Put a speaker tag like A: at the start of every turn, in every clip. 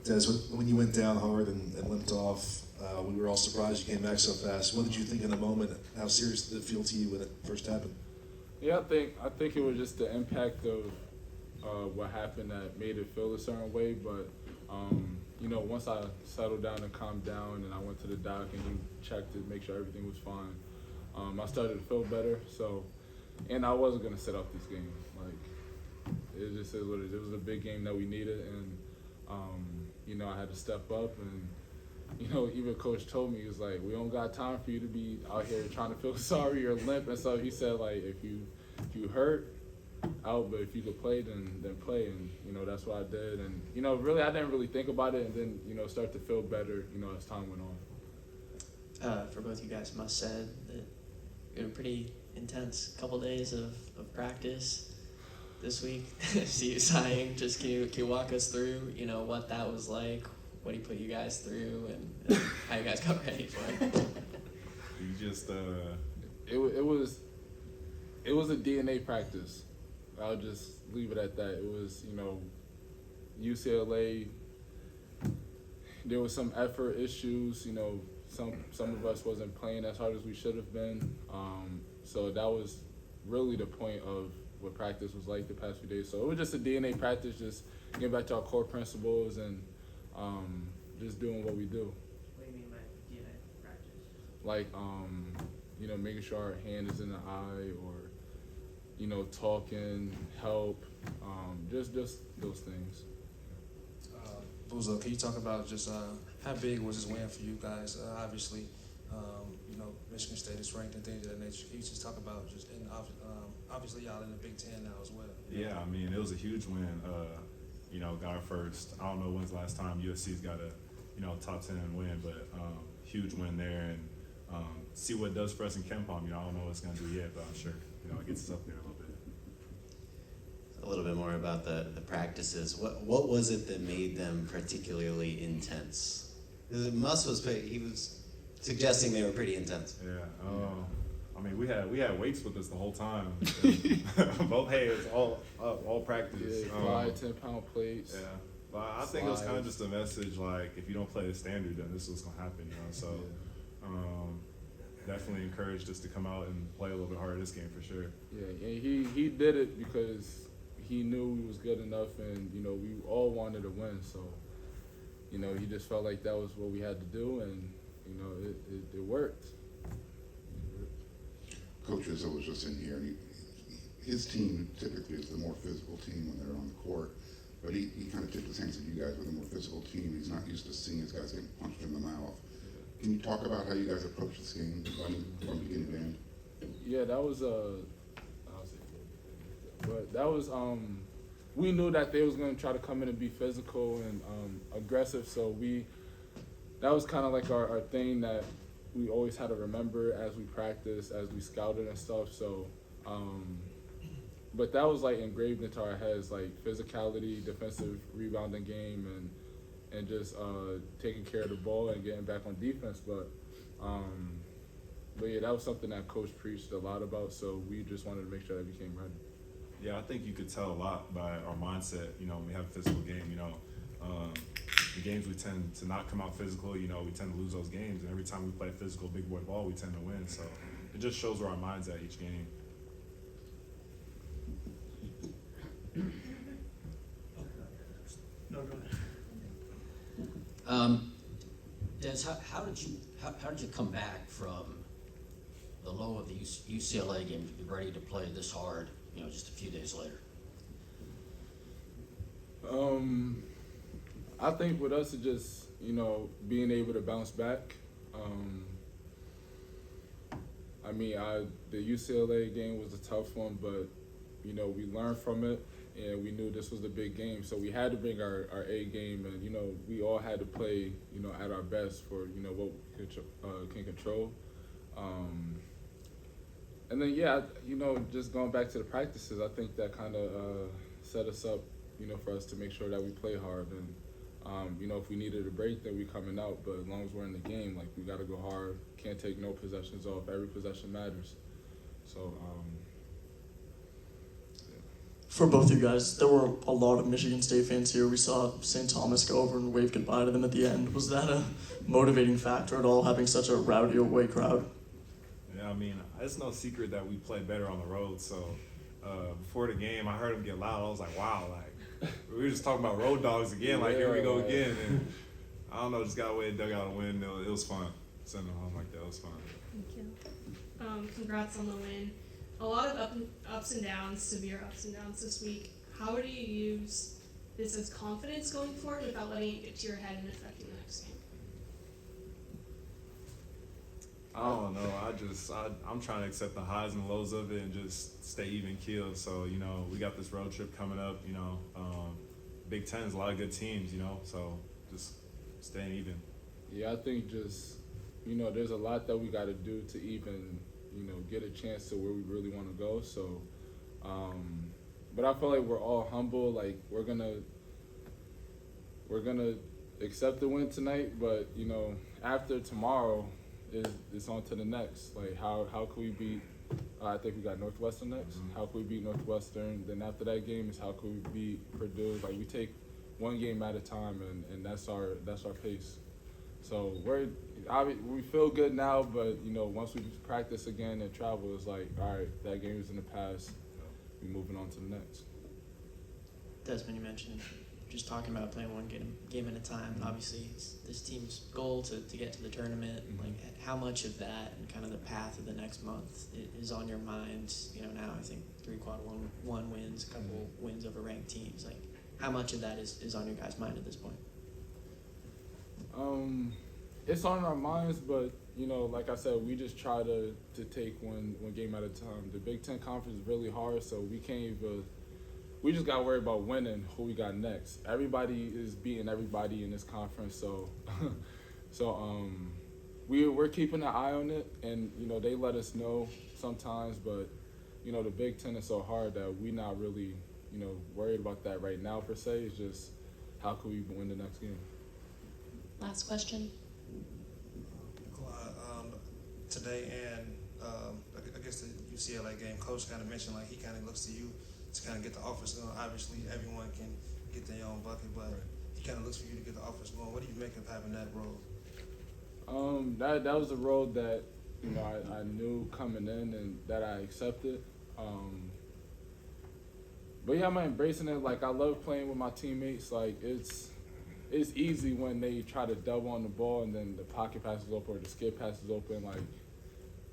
A: Des, when you went down hard and limped off, we were all surprised you came back so fast. What did you think in the moment? How serious did it feel to you when it first happened?
B: Yeah, I think it was just the impact of what happened that made it feel a certain way. But once I settled down and calmed down, and I went to the doc and he checked to make sure everything was fine, I started to feel better. So, and I wasn't gonna sit out this game. Like it just is what it is. It was a big game that we needed, and I had to step up. And even Coach told me, he was like, we don't got time for you to be out here trying to feel sorry or limp and stuff. He said, like, if you hurt, out, but if you could play, then play. And, that's what I did. And, really, I didn't really think about it, and then, start to feel better, as time went on.
C: For both you guys, must said that you had a pretty intense couple days of practice this week. See you sighing. Just can you walk us through, what that was like, what he put you guys through, and how you guys got ready for it?
D: You just
B: It was a DNA practice. I'll just leave it at that. It was, UCLA. There was some effort issues. Some of us wasn't playing as hard as we should have been. So that was really the point of what practice was like the past few days. So it was just a DNA practice, just getting back to our core principles and just doing what we do.
C: What do you mean by DNA practice?
B: Like, making sure our hand is in the eye, or, talking, help, just those things.
E: Buzo, can you talk about just how big was this win for you guys? Obviously, Michigan State is ranked and things of that nature. Can you just talk about obviously y'all in the Big Ten now as well?
D: Yeah, I mean, it was a huge win. Got our first. I don't know when's the last time USC's got a top 10 win, but huge win there, and see what it does for us in KenPom. I don't know what it's gonna do yet, but I'm sure it gets us up there a little bit.
F: A little bit more about the practices. What was it that made them particularly intense? Because he was suggesting they were pretty intense.
D: Yeah. I mean, we had weights with us the whole time. Both hands, all practice.
B: Yeah, 10-pound plates.
D: Yeah. But I think it was kind of just a message, like, if you don't play the standard, then this is what's going to happen, So definitely encouraged us to come out and play a little bit harder this game for sure.
B: Yeah, and he did it because he knew we was good enough, and, we all wanted to win. So, he just felt like that was what we had to do, and, it worked.
G: Coach Izzo was just in here, and his team typically is the more physical team when they're on the court, but he kind of tipped his hands at you guys with a more physical team. He's not used to seeing his guys getting punched in the mouth. Can you talk about how you guys approach this game from beginning to end?
B: Yeah, that was we knew that they was going to try to come in and be physical and aggressive, so that was kind of like our thing that we always had to remember as we practiced, as we scouted and stuff. So, but that was like engraved into our heads, like physicality, defensive rebounding game, and just taking care of the ball and getting back on defense. But yeah, that was something that Coach preached a lot about. So we just wanted to make sure that we came ready.
D: Yeah, I think you could tell a lot by our mindset. When we have a physical game. The games we tend to not come out physical, we tend to lose those games. And every time we play physical big boy ball, we tend to win. So it just shows where our mind's at each game.
C: No, go ahead.
H: Des, how did you come back from the low of the UCLA game to be ready to play this hard, just a few days later?
B: I think with us, it's just, being able to bounce back. The UCLA game was a tough one, but, we learned from it, and we knew this was a big game. So we had to bring our A game, and, we all had to play, at our best for, what we can control. And then, just going back to the practices, I think that kind of set us up, for us to make sure that we play hard. And, if we needed a break, then we coming out. But as long as we're in the game, we got to go hard. Can't take no possessions off. Every possession matters. So,
I: For both you guys, there were a lot of Michigan State fans here. We saw St. Thomas go over and wave goodbye to them at the end. Was that a motivating factor at all, having such a rowdy away crowd?
D: Yeah, I mean, it's no secret that we play better on the road. So before the game, I heard them get loud. I was like, wow, like we were just talking about road dogs again. Like here we go again. And I don't know, just got away, dug out a win. It was fun. Sending them home like that, it was fun.
J: Thank you. Congrats on the win. A lot of ups and downs, severe ups and downs this week. How do you use this as confidence going forward without letting it get to your head and affecting the next game?
D: I don't know. I'm trying to accept the highs and lows of it and just stay even keeled. So, you know, we got this road trip coming up, you know, Big Ten's a lot of good teams, you know, so just staying even.
B: Yeah, I think just, you know, there's a lot that we got to do to even, you know, get a chance to where we really want to go. So, but I feel like we're all humble. Like we're gonna accept the win tonight. But you know, after tomorrow, it's on to the next. Like how can we beat? I think we got Northwestern next.
D: Mm-hmm.
B: How can we beat Northwestern? Then after that game is how can we beat Purdue? Like we take one game at a time, and that's our pace. So we feel good now, but you know, once we practice again and travel, it's like, all right, that game is in the past. We're moving on to the next.
C: Desmond, you mentioned just talking about playing one game at a time. Obviously, it's this team's goal to get to the tournament. Like, how much of that and kind of the path of the next month is on your mind? You know, now I think 3 quad one wins, a couple wins over ranked teams. Like, how much of that is on your guys' mind at this point?
B: It's on our minds, but you know, like I said, we just try to take one game at a time. The Big Ten Conference is really hard, so we can't even. We just got to worry about winning who we got next. Everybody is beating everybody in this conference, so we're keeping an eye on it, and you know they let us know sometimes, but you know the Big Ten is so hard that we're not really worried about that right now per se. It's just how can we win the next game.
K: Last question.
E: Claude, today and I guess the UCLA game, Coach kind of mentioned like he kind of looks to you to kind of get the offense going. Obviously, everyone can get their own bucket, but he kind of looks for you to get the offense going. What do you make of having that role?
B: That was a role that I knew coming in and that I accepted. But yeah, I'm embracing it. Like I love playing with my teammates. Like it's easy when they try to double on the ball and then the pocket passes open or the skip passes open. Like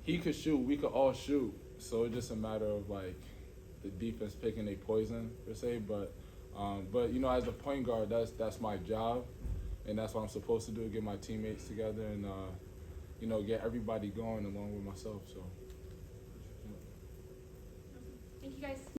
B: he could shoot, we could all shoot. So it's just a matter of like the defense picking a poison per se. But as a point guard, that's my job, and that's what I'm supposed to do: get my teammates together and get everybody going along with myself. So.
J: Thank you guys.